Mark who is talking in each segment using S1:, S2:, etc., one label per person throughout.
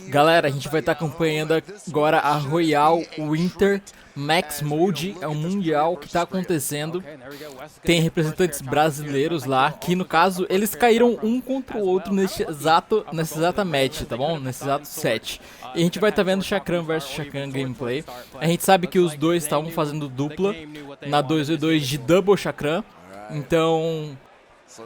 S1: Galera, a gente vai estar acompanhando agora a Royale Winter Max Mode, é um mundial que está acontecendo. Tem representantes brasileiros lá, que no caso eles caíram um contra o outro nessa exata match, tá bom? Nesse exato set. E a gente vai estar vendo Chakram versus Chakram gameplay. A gente sabe que os dois estavam fazendo dupla na 2v2 de Double Chakram. Então,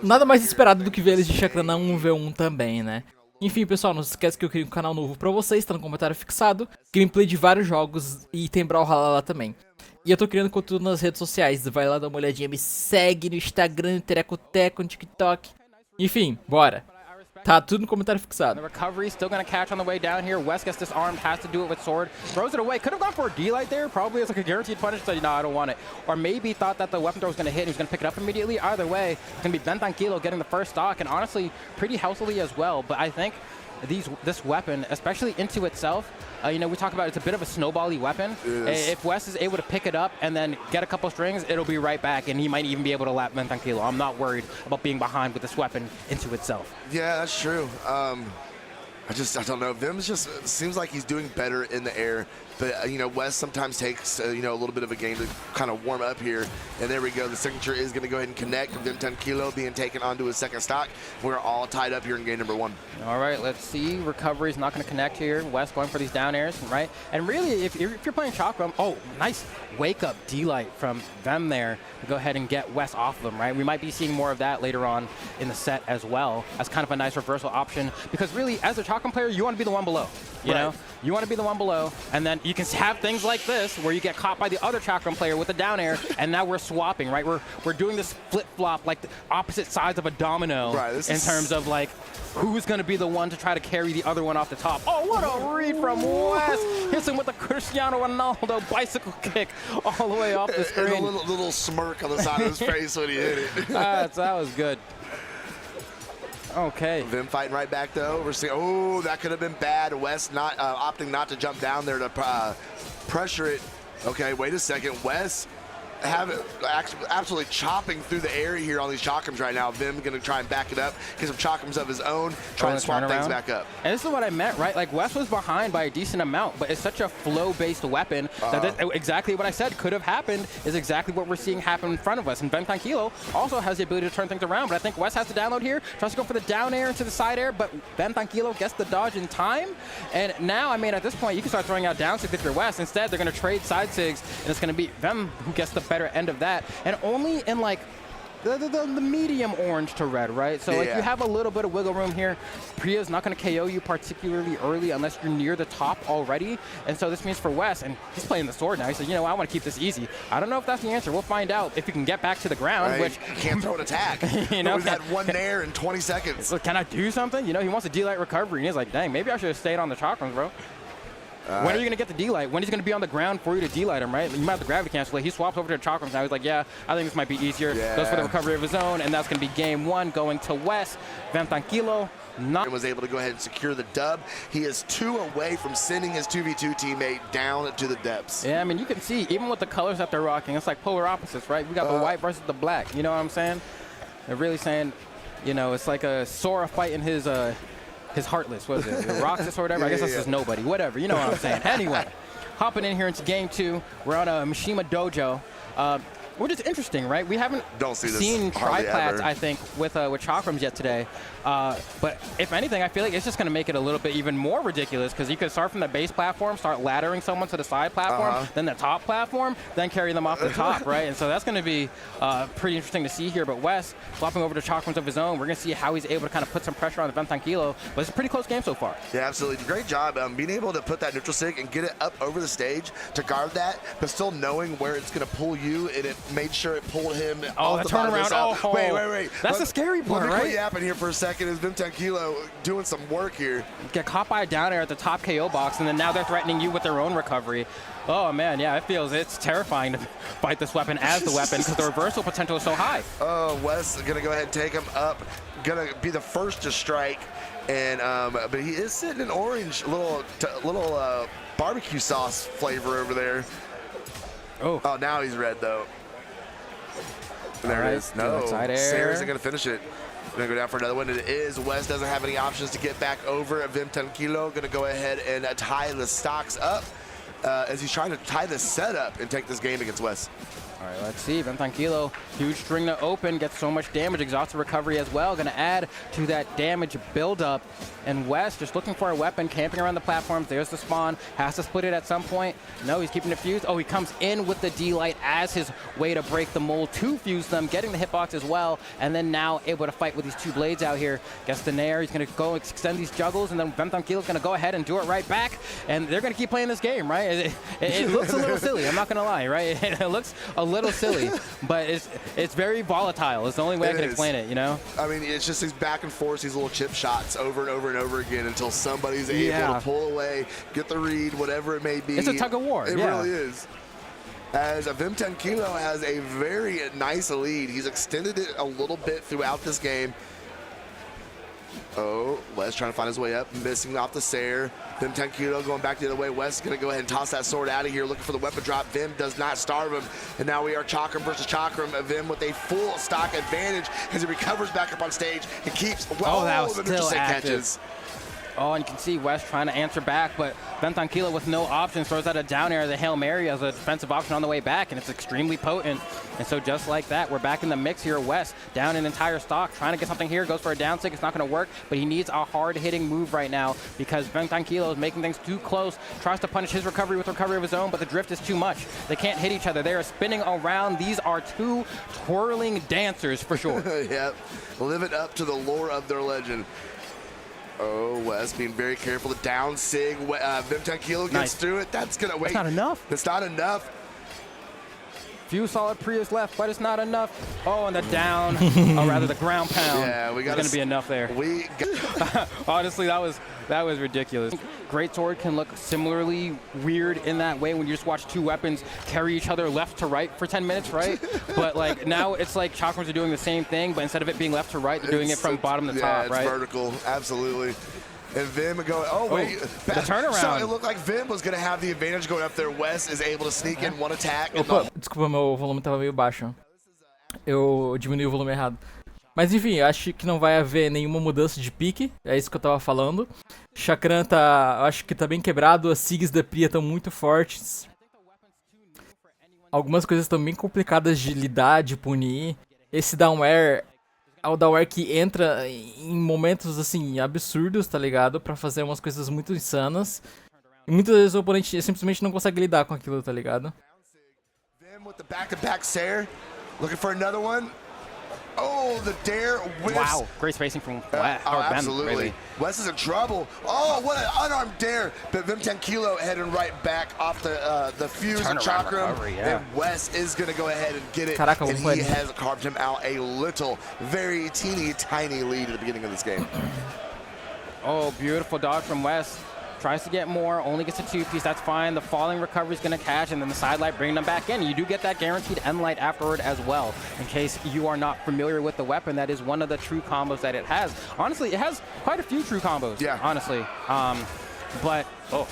S1: nada mais esperado do que ver eles de Chakram na 1v1 também, né? Enfim, pessoal, não se esquece que eu criei um canal novo pra vocês, tá no comentário fixado. Gameplay de vários jogos e tem Brawlhalla lá também. E eu tô criando conteúdo nas redes sociais, vai lá dar uma olhadinha, me segue no Instagram, no Terecoteco, no TikTok. Enfim, bora. Tá tudo no comentário fixado.
S2: The recovery still going to catch on the way down here. West gets disarmed, has to do it with sword. Throws it away. Could have gone for a D-light there. Probably as like a guaranteed punish. So, no, I don't want it. Or maybe thought that the weapon throw was going to hit and he was going to pick it up immediately. Either way, it's going to be Ben Tranquilo getting the first stock. And honestly, pretty healthily as well. But I think this weapon, especially into itself, you know, we talk about it's a bit of a snowbally weapon. If West is able to pick it up and then get a couple strings, it'll be right back, and he might even be able to lap Ben Tranquilo. I'm not worried about being behind with this weapon into itself.
S3: Yeah, that's true. I don't know. Vim's just seems like he's doing better in the air. But, you know, West sometimes takes, you know, a little bit of a game to kind of warm up here. And there we go. The signature is going to go ahead and connect. Vim 10 Kilo being taken onto his second stock. We're all tied up here in game number 1.
S2: All right, let's see. Recovery is not going to connect here. West going for these down airs, right? And really, if you're playing Chakram, oh, nice wake-up D-light from them there to go ahead and get West off of them, right? We might be seeing more of that later on in the set as well as kind of a nice reversal option. Because really, as a Chakram player, you want to be the one below, you know? You want to be the one below, and then you can have things like this where you get caught by the other Chakram player with a down air, and now we're swapping, right? We're doing this flip-flop like the opposite sides of a domino in terms of like who's going to be the one to try to carry the other one off the top. Oh, what a read from West. Hits him with a Cristiano Ronaldo bicycle kick all the way off the screen.
S3: And a little smirk on the side of his face when he hit it.
S2: That was good. Okay.
S3: Vim fighting right back though. We're seeing, oh, that could have been bad. West not opting not to jump down there to pressure it. Okay, wait a second. West have it absolutely chopping through the area here on these Chakrams right now. Vim going to try and back it up, get some Chakrams of his own, try and swap things back up.
S2: And this is what I meant, right? Like West was behind by a decent amount, but it's such a flow-based weapon that exactly what I said could have happened is exactly what we're seeing happen in front of us. And Ben Tranquilo also has the ability to turn things around, but I think West has to download here, tries to go for the down air into the side air, but Ben Tranquilo gets the dodge in time. And now, I mean, at this point, you can start throwing out down sigs if you're West. Instead, they're going to trade side sigs, and it's going to be them who gets the better end of that, and only in like the medium orange to red, right? So like you have a little bit of wiggle room here. Priya's not going to KO you particularly early unless you're near the top already, and so this means for West, and he's playing the sword now. He said, you know, I want to keep this easy. I don't know if that's the answer. We'll find out if you can get back to the ground, which
S3: can't throw an attack.
S2: You know,
S3: we've had one nair in 20 seconds.
S2: So can I do something? You know, he wants a D-light recovery, and he's like, dang, maybe I should have stayed on the Chakrams, bro. When are you going to get the D-light? When he's going to be on the ground for you to D-light him, right? You might have the gravity cancel it. He swaps over to the Chakrams now. He's like, yeah, I think this might be easier. Goes for the recovery of his own, and that's going to be game 1 going to West. Ben Tranquilo
S3: was able to go ahead and secure the dub. He is 2 away from sending his 2v2 teammate down to the depths.
S2: Yeah, I mean, you can see, even with the colors that they're rocking, it's like polar opposites, right? We got the white versus the black. You know what I'm saying? They're really saying, you know, it's like a Sora fighting his Heartless, what is it? Roxas or whatever? I guess that's just nobody. Whatever, you know what I'm saying. Anyway, hopping in here into game 2. We're on a Mishima Dojo. Which is interesting, right? We haven't seen triplats, I think, with Chakrams yet today. But if anything, I feel like it's just going to make it a little bit even more ridiculous, because you could start from the base platform, start laddering someone to the side platform, then the top platform, then carry them off the top, right? And so that's going to be pretty interesting to see here. But West swapping over to Chakrams of his own. We're going to see how he's able to kind of put some pressure on the Ben Tranquilo. But it's a pretty close game so far.
S3: Yeah, absolutely. Great job being able to put that neutral sig and get it up over the stage to guard that, but still knowing where it's going to pull you, and it made sure it pulled him off the
S2: turnaround.
S3: Oh, wait.
S2: That's the scary part, right?
S3: Let me yapping here for a second. Is Vim 10 Kilo doing some work here?
S2: Get caught by a down air at the top KO box, and then now they're threatening you with their own recovery. Oh, man, yeah, it's terrifying to fight this weapon as the weapon, because the reversal potential is so high.
S3: Oh, Wes is going to go ahead and take him up. Going to be the first to strike, and but he is sitting in orange, little barbecue sauce flavor over there. Oh, now he's red, though. There it is. No, Sarah isn't going to finish it. Gonna go down for another one. It is West doesn't have any options to get back over. Vim Tranquilo gonna go ahead and tie the stocks up as he's trying to tie the setup and take this game against West.
S2: All right, let's see. Vim Tranquilo, huge string to open, gets so much damage. Exhausted recovery as well, going to add to that damage buildup. And West just looking for a weapon, camping around the platforms. There's the spawn. Has to split it at some point. No, he's keeping it fused. Oh, he comes in with the D-Light as his way to break the mold to fuse them, getting the hitbox as well. And then now able to fight with these two blades out here. Gets the Nair. He's going to go extend these juggles. And then Vim Tranquilo's going to go ahead and do it right back. And they're going to keep playing this game, right? It looks a little silly. I'm not going to lie, right? It looks a little silly, but it's very volatile. It's the only way I can explain it, you know?
S3: I mean, it's just these back and forth, these little chip shots over and over and over again until somebody's able to pull away, get the read, whatever it may be.
S2: It's a tug of war.
S3: It really is. As Vim Tranquilo has a very nice lead. He's extended it a little bit throughout this game. Oh, West trying to find his way up, missing off the Sair. Vim Tranquilo going back the other way. West is going to go ahead and toss that sword out of here, looking for the weapon drop. Vim does not starve him. And now we are Chakram versus Chakram. Vim with a full stock advantage as he recovers back up on stage and keeps, well,
S2: that was
S3: the
S2: still active.
S3: catches.
S2: Oh, and you can see West trying to answer back, but Vim Tranquilo with no options throws out a down air, the Hail Mary as a defensive option on the way back, and it's extremely potent. And so just like that, we're back in the mix here. West down an entire stock, trying to get something here, goes for a down stick. It's not going to work, but he needs a hard-hitting move right now because Vim Tranquilo is making things too close, tries to punish his recovery with recovery of his own, but the drift is too much. They can't hit each other. They are spinning around. These are two twirling dancers for sure.
S3: Yep, live it up to the lore of their legend. Oh, West being very careful. The down sig. Vim Tranquilo gets through it. That's going to wait.
S2: That's not enough.
S3: That's not enough.
S2: Few solid Prius left, but it's not enough. Oh, and the down, or rather the ground pound.
S3: Yeah, we got
S2: going to be enough there. Honestly, that was ridiculous. Great sword can look similarly weird in that way when you just watch two weapons carry each other left to right for 10 minutes, right? But like now it's like Chakrams are doing the same thing, but instead of it being left to right, they're doing it from bottom to top, right?
S3: Yeah, it's vertical, absolutely. And Vim going, oh wait,
S2: the turnaround.
S3: So it looked like Vim was going to have the advantage going up there. West is able to sneak in one attack.
S1: Opa, desculpa, meu volume tava meio baixo. Eu diminui o volume errado. Mas enfim, acho que não vai haver nenhuma mudança de pique, é isso que eu tava falando. Chakram tá, acho que tá bem quebrado, as SIGs da Pria estão muito fortes. Algumas coisas estão bem complicadas de lidar, de punir. Esse down air é o down air que entra em momentos assim absurdos, tá ligado? Pra fazer umas coisas muito insanas. E muitas vezes o oponente simplesmente não consegue lidar com aquilo, tá ligado?
S3: Vim with the back-to-back Sair, looking for another one. Oh, the dare whiffs.
S2: Wow, great spacing from West.
S3: Absolutely.
S2: Really.
S3: West is in trouble. Oh, what an unarmed dare. But Vim Tranquilo heading right back off the fuse of Chakram. And West is going to go ahead and get it.
S1: Caraca,
S3: and he has carved him out a little, very teeny tiny lead at the beginning of this game.
S2: Oh, beautiful dodge from West. Tries to get more, only gets a two-piece, that's fine. The falling recovery is going to catch, and then the side light bringing them back in. You do get that guaranteed end light afterward as well. In case you are not familiar with the weapon, that is one of the true combos that it has. Honestly, it has quite a few true combos, honestly. But, oh.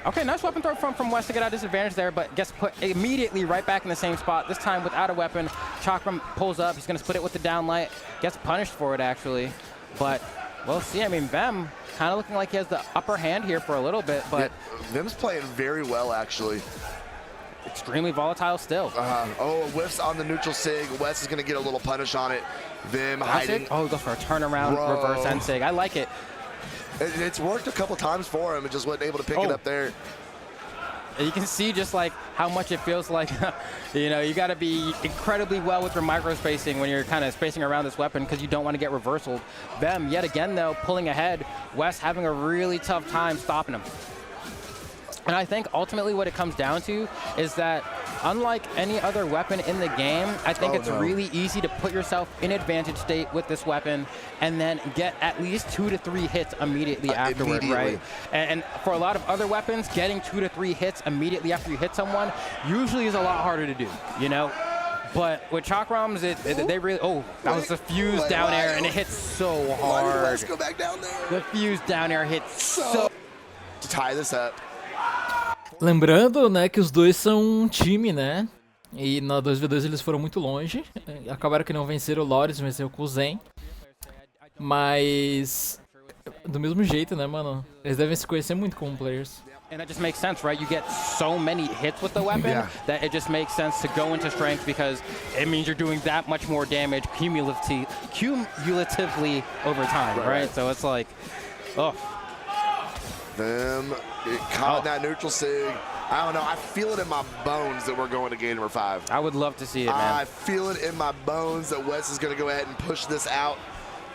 S2: Okay, nice weapon throw from West to get out disadvantage there, but gets put immediately right back in the same spot, this time without a weapon. Chakram pulls up, he's going to split it with the down light. Gets punished for it, actually. But we'll see. I mean, Vim kind of looking like he has the upper hand here for a little bit, but
S3: Vim's playing very well, actually.
S2: Extremely volatile still.
S3: Oh, whiffs on the neutral sig. West is going to get a little punish on it. Vim hiding.
S2: Oh, he goes for a turnaround reverse end sig. I like it.
S3: It's worked a couple times for him and just wasn't able to pick it up there.
S2: And you can see just like how much it feels like, you know, you got to be incredibly well with your micro spacing when you're kind of spacing around this weapon because you don't want to get reversaled. Vim, yet again, though, pulling ahead. West having a really tough time stopping him. And I think ultimately what it comes down to is that unlike any other weapon in the game, I think it's really easy to put yourself in advantage state with this weapon and then get at least 2 to 3 hits immediately afterward, right? And for a lot of other weapons, getting 2 to 3 hits immediately after you hit someone usually is a lot harder to do, you know? But with Chakrams, they really, that was the fuse down air and it hits so hard.
S3: Why did West go back down there?
S2: The fuse down air hits so...
S3: To tie this up.
S1: Lembrando, né, que os dois são um time, né? E na 2v2 eles foram muito longe. Acabaram que não venceram o Loris, venceu com o Zen. Mas do mesmo jeito, né, mano? Eles devem se conhecer muito como players.
S2: And that just makes sense, right? You get so many hits with the weapon that it just makes sense to go into strength because it means you're doing that much more damage cumulatively over time, right? So it's like, oh.
S3: Them caught in that neutral sig. I don't know. I feel it in my bones that we're going to game number 5.
S2: I would love to see it, man.
S3: I feel it in my bones that Wes is going to go ahead and push this out.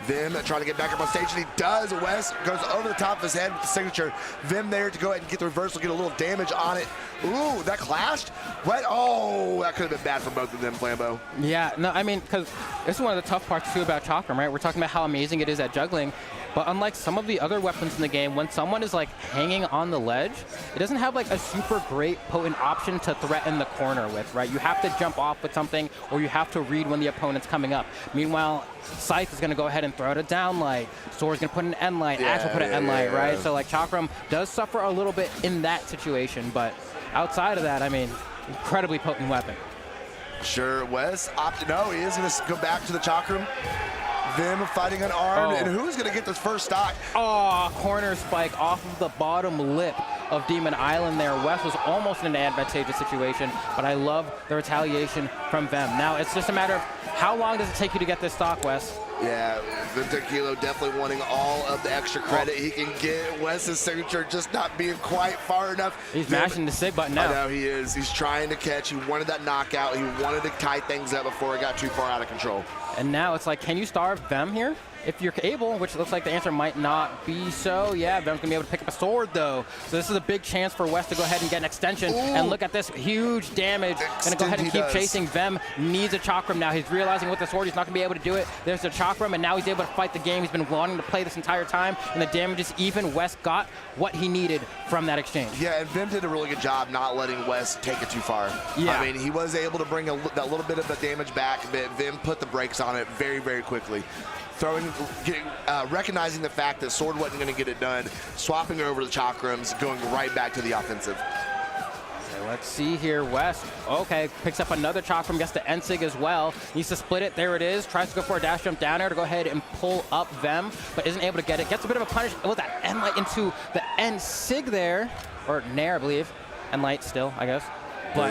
S3: Vim trying to get back up on stage, and he does. Wes goes over the top of his head with the signature. Vim there to go ahead and get the reversal, get a little damage on it. Ooh, that clashed. What? Oh, that could have been bad for both of them, Flambeau.
S2: Yeah, no, I mean, because this is one of the tough parts, too, about Chakram, right? We're talking about how amazing it is at juggling. But unlike some of the other weapons in the game, when someone is like hanging on the ledge, it doesn't have like a super great potent option to threaten the corner with, right? You have to jump off with something or you have to read when the opponent's coming up. Meanwhile, Scythe is going to go ahead and throw out a down light. Sword's going to put an end light. Axe will put an end light, right? So like Chakram does suffer a little bit in that situation, but outside of that, I mean, incredibly potent weapon.
S3: Sure, Wes opted. No, he is going to go back to the Chakram. Vim fighting unarmed, and who's going to get this first stock?
S2: Oh, corner spike off of the bottom lip of Demon Island there. Wes was almost in an advantageous situation, but I love the retaliation from Vim. Now, it's just a matter of how long does it take you to get this stock, Wes?
S3: Yeah, Vim Tequilo definitely wanting all of the extra credit he can get. Wes's signature just not being quite far enough.
S2: He's mashing the SIG button now.
S3: I know he is. He's trying to catch. He wanted that knockout. He wanted to tie things up before it got too far out of control.
S2: And now it's like, can you starve Vem here? If you're able, which looks like the answer might not be so. Yeah, Vem's gonna be able to pick up a sword though. So this is a big chance for Wes to go ahead and get an extension. Ooh. And look at this huge damage. Gonna go ahead and keep chasing. Vem needs a Chakram now. He's realizing with the sword, he's not gonna be able to do it. There's a Chakram, and now he's able to fight the game. He's been wanting to play this entire time, and the damage is even. Wes got what he needed from that exchange.
S3: Yeah, and Vim did a really good job not letting Wes take it too far.
S2: Yeah.
S3: I mean, he was able to bring that little bit of the damage back, but Vim put the brakes on it very, very quickly. Recognizing the fact that Sword wasn't going to get it done, swapping over the Chakrams, going right back to the offensive.
S2: Okay, let's see here, Wes. Okay, picks up another Chakram, gets the Ensig as well. Needs to split it, there it is. Tries to go for a dash jump down there to go ahead and pull up Vem, but isn't able to get it. Gets a bit of a punish with that End Light into the Ensig there, or Nair, I believe. End Light still, I guess. But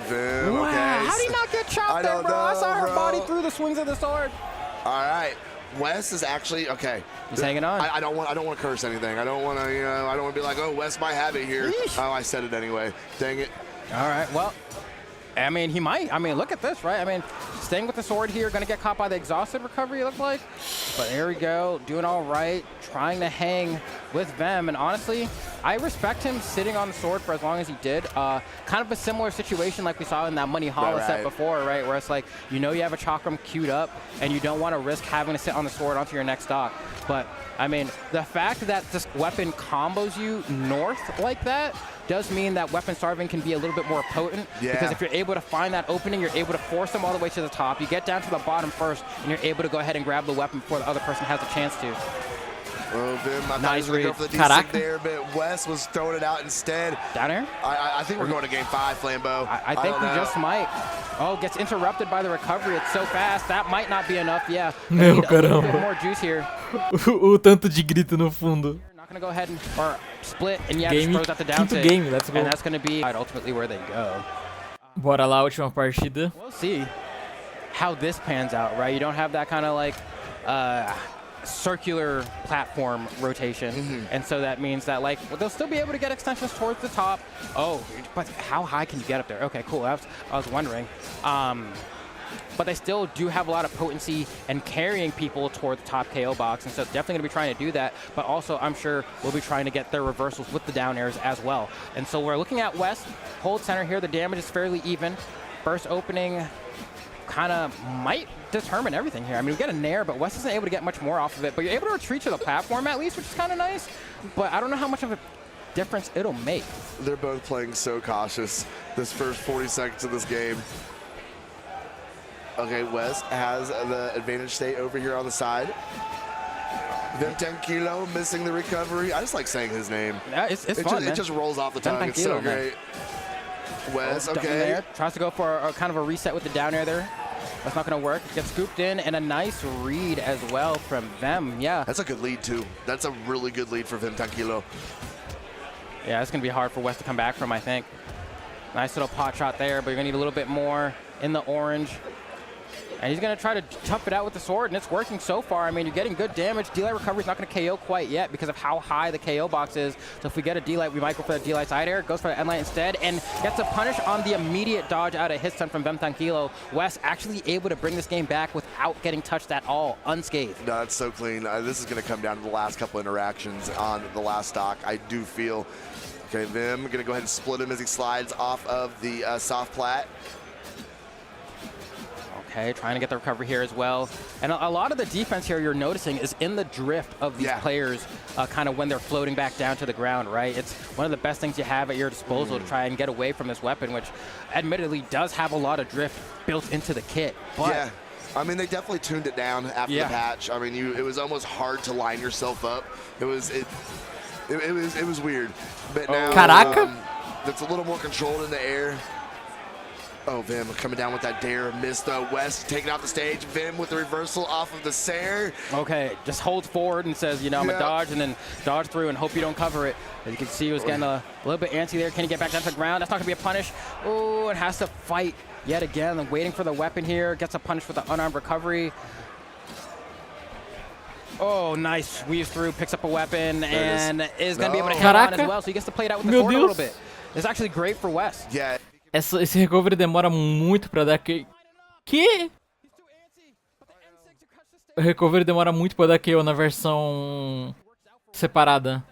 S3: Vim,
S2: wow,
S3: okay.
S2: How did he not get chopped there, bro? I saw her body through the swings of the sword.
S3: All right. Wes is actually okay.
S2: He's hanging on.
S3: I don't want to curse anything. I don't want to, I don't want to be like, oh, Wes might have it here.
S2: Yeesh.
S3: Oh, I said it anyway. Dang it.
S2: All right. Well, I mean, he might. I mean, look at this, right? I mean, staying with the sword here, going to get caught by the exhausted recovery, it looked like. But there we go, doing all right, trying to hang with Vem. And honestly, I respect him sitting on the sword for as long as he did. Kind of a similar situation like we saw in that Money Hollow set before, right? Where it's like, you know you have a Chakram queued up, and you don't want to risk having to sit on the sword onto your next stock. But, I mean, the fact that this weapon combos you north like that does mean that weapon starving can be a little bit more potent.
S3: Yeah.
S2: Because if you're able to find that opening, you're able to force them all the way to the top. You get down to the bottom first, and you're able to go ahead and grab the weapon before the other person has a chance to.
S3: Oh, Vim, I thought
S2: Nice
S3: he was going to go for the D6 there, but Wes was throwing it out instead.
S2: Down air?
S3: I think we're going to game 5, Flambeau.
S2: I think we just might. Oh, gets interrupted by the recovery. It's so fast. That might not be enough. Yeah.
S1: Meu
S2: need a little bit
S1: caramba.
S2: more juice here.
S1: O tanto de grito no fundo.
S2: Not going to go ahead and split, and yeah,
S1: Game,
S2: just throws out the down
S1: quinto
S2: tick.
S1: game, let's go.
S2: And that's going to be ultimately where they go.
S1: Bora lá, última partida.
S2: We'll see how this pans out, right? You don't have that kind of like circular platform rotation, and so that means that like they'll still be able to get extensions towards the top. Oh, but how high can you get up there? Okay, cool. I was wondering. But they still do have a lot of potency and carrying people toward the top KO box, and so definitely going to be trying to do that. But also, I'm sure we'll be trying to get their reversals with the down airs as well. And so we're looking at West, hold center here. The damage is fairly even. First opening kind of might determine everything here. I mean, we get a nair, but West isn't able to get much more off of it. But you're able to retreat to the platform at least, which is kind of nice. But I don't know how much of a difference it'll make.
S3: They're both playing so cautious this first 40 seconds of this game. Okay, West has the advantage state over here on the side. Vim Tequilo missing the recovery. I just like saying his name.
S2: Yeah, it's fun,
S3: It just rolls off the tongue. It's so great. Wes,
S2: Down
S3: okay.
S2: there. Tries to go for a kind of a reset with the down air there. That's not going to work. Gets scooped in, and a nice read as well from them. Yeah.
S3: That's a good lead, too. That's a really good lead for Vem Tranquilo.
S2: Yeah, it's going to be hard for Wes to come back from, I think. Nice little pot shot there, but you're going to need a little bit more in the orange. And he's going to try to tough it out with the sword, and it's working so far. I mean, you're getting good damage. D-Light recovery is not going to KO quite yet because of how high the KO box is. So if we get a D-Light, we might go for the D-Light side air. Goes for the N-Light instead, and gets a punish on the immediate dodge out of his stun from Vem Tranquilo. Wes actually able to bring this game back without getting touched at all, unscathed.
S3: No, that's so clean. This is going to come down to the last couple interactions on the last stock. I do feel. Okay, Vim going to go ahead and split him as he slides off of the soft plat.
S2: Okay, trying to get the recovery here as well. And a lot of the defense here you're noticing is in the drift of these players kind of when they're floating back down to the ground, right? It's one of the best things you have at your disposal to try and get away from this weapon, which admittedly does have a lot of drift built into the kit. But
S3: yeah, I mean, they definitely tuned it down after the patch. I mean, it was almost hard to line yourself up. It was weird. But now
S1: Caraca.
S3: That's a little more controlled in the air. Oh, Vim coming down with that dare. Missed West taking off the stage. Vim with the reversal off of the Sair.
S2: Okay, just holds forward and says, you know, I'm going to dodge and then dodge through and hope you don't cover it. As you can see, he was getting a little bit antsy there. Can he get back down to the ground? That's not going to be a punish. Oh, and has to fight yet again. And waiting for the weapon here. Gets a punish with the unarmed recovery. Oh, nice. Weaves through, picks up a weapon, and is going to be able to hit on as well. So he gets to play it out with the sword a little bit. It's actually great for Wes.
S3: Yeah.
S1: Esse recovery demora muito pra dar que... O recovery demora muito pra dar KO na versão separada.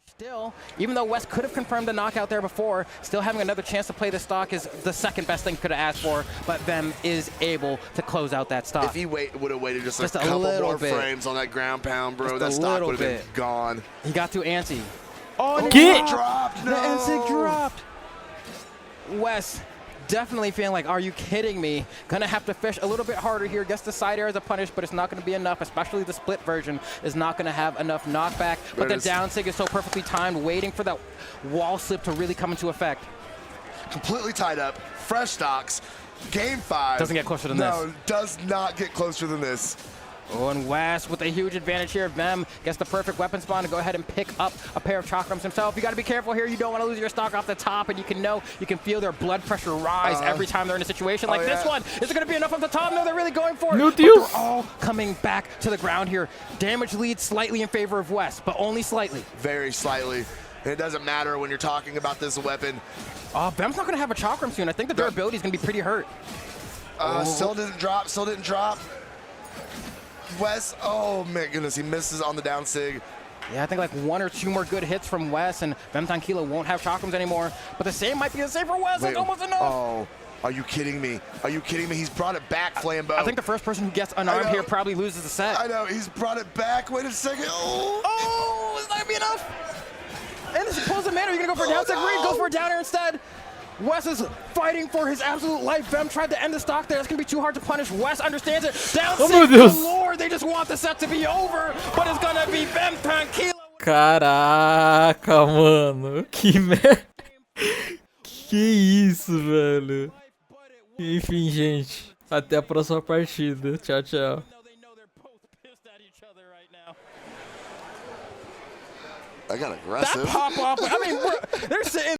S2: Still, even though Wes could have confirmed the knockout there before, still having another chance to play the stock is the second best thing could have asked for, but Vem is able to close out that stock.
S3: If he would have waited just a couple more frames on that ground pound, bro, that stock would have been gone.
S2: He got too antsy. Oh, and
S1: Get
S3: dropped. No.
S2: The NSYNC dropped. Wes definitely feeling like, are you kidding me? Gonna have to fish a little bit harder here. Gets the side air as a punish, but it's not gonna be enough, especially the split version is not gonna have enough knockback. But the down sig is so perfectly timed, waiting for that wall slip to really come into effect.
S3: Completely tied up, fresh stocks, game 5.
S2: Doesn't get closer than this.
S3: No, does not get closer than this.
S2: Oh, and Wes with a huge advantage here. Vem gets the perfect weapon spawn to go ahead and pick up a pair of chakrams himself. You got to be careful here. You don't want to lose your stock off the top, and you can feel their blood pressure rise every time they're in a situation like this one. Is it going to be enough off the top? No, they're really going for it.
S1: No,
S2: they're all coming back to the ground here. Damage leads slightly in favor of Wes, but only slightly.
S3: Very slightly. It doesn't matter when you're talking about this weapon.
S2: Vem's not going to have a chakram soon. I think the durability is going to be pretty hurt.
S3: Still didn't drop. Still didn't drop. Wes, oh my goodness, he misses on the down sig.
S2: Yeah, I think like 1 or 2 more good hits from Wes, and Vem Tranquilo won't have chakrams anymore. But the same might be the same for Wes. It's almost enough.
S3: Oh, are you kidding me? Are you kidding me? He's brought it back, Flambeau.
S2: I think the first person who gets unarmed here probably loses the set.
S3: I know, he's brought it back. Wait a second.
S2: Oh, is that going to be enough? And this pulls the man. Are you going to go for a down sig read? Goes for a down air instead. Wes is fighting for his absolute life. Vem tried to end the stock there. That's going to be too hard to punish. Wes understands it. Down six, Lord, they just want the set to be over, but it's going to be Vem Tranquilo.
S1: Caraca, mano. Que merda. Que isso, velho. Enfim, gente. Até a próxima partida. Tchau, tchau.
S3: I got aggressive.
S2: That pop off. I mean, they're sitting